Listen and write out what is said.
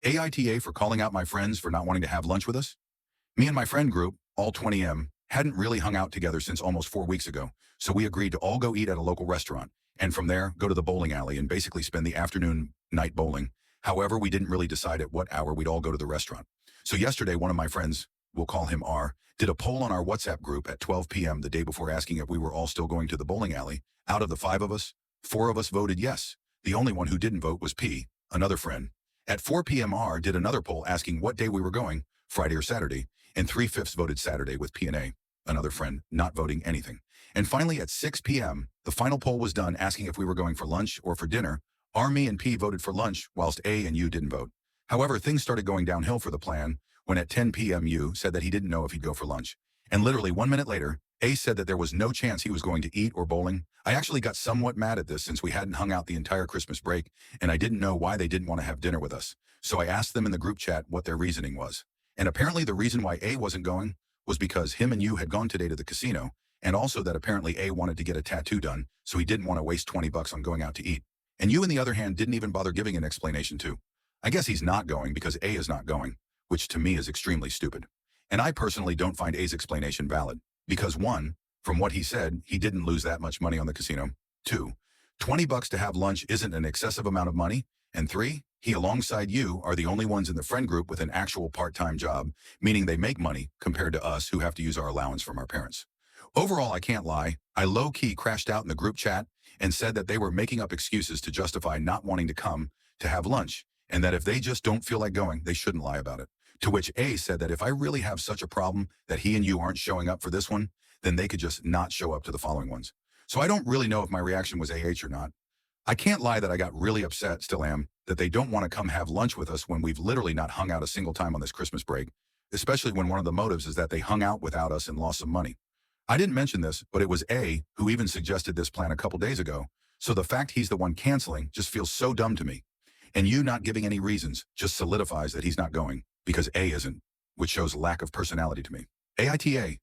AITA for calling out my friends for not wanting to have lunch with us. Me and my friend group, all 20M, hadn't really hung out together since almost 4 weeks ago, so we agreed to all go eat at a local restaurant, and from there, go to the bowling alley and basically spend the afternoon night bowling. However, we didn't really decide at what hour we'd all go to the restaurant. So yesterday, one of my friends, we'll call him R, did a poll on our WhatsApp group at 12 p.m. the day before asking if we were all still going to the bowling alley. Out of the 5 of us, 4 of us voted yes. The only one who didn't vote was P, another friend. At 4 p.m. R did another poll asking what day we were going, Friday or Saturday, and 3/5 voted Saturday with P and A, another friend, not voting anything. And finally, at 6 p.m., the final poll was done asking if we were going for lunch or for dinner. R, me, and P voted for lunch, whilst A and U didn't vote. However, things started going downhill for the plan when at 10 p.m. U said that he didn't know if he'd go for lunch. And literally 1 minute later, A said that there was no chance he was going to eat or bowling. I actually got somewhat mad at this since we hadn't hung out the entire Christmas break, and I didn't know why they didn't want to have dinner with us. So I asked them in the group chat what their reasoning was. And apparently the reason why A wasn't going was because him and you had gone today to the casino, and also that apparently A wanted to get a tattoo done, so he didn't want to waste 20 bucks on going out to eat. And you, on the other hand, didn't even bother giving an explanation to. I guess he's not going because A is not going, which to me is extremely stupid. And I personally don't find A's explanation valid, because 1, from what he said, he didn't lose that much money on the casino. 2, 20 bucks to have lunch isn't an excessive amount of money. And 3, he alongside you are the only ones in the friend group with an actual part-time job, meaning they make money compared to us who have to use our allowance from our parents. Overall, I can't lie, I low-key crashed out in the group chat and said that they were making up excuses to justify not wanting to come to have lunch, and that if they just don't feel like going, they shouldn't lie about it. To which A said that if I really have such a problem that he and you aren't showing up for this one, then they could just not show up to the following ones. So I don't really know if my reaction was AH or not. I can't lie that I got really upset, still am, that they don't want to come have lunch with us when we've literally not hung out a single time on this Christmas break, especially when one of the motives is that they hung out without us and lost some money. I didn't mention this, but it was A who even suggested this plan a couple days ago, so the fact he's the one canceling just feels so dumb to me. And you not giving any reasons just solidifies that he's not going, because A isn't, which shows lack of personality to me. AITA.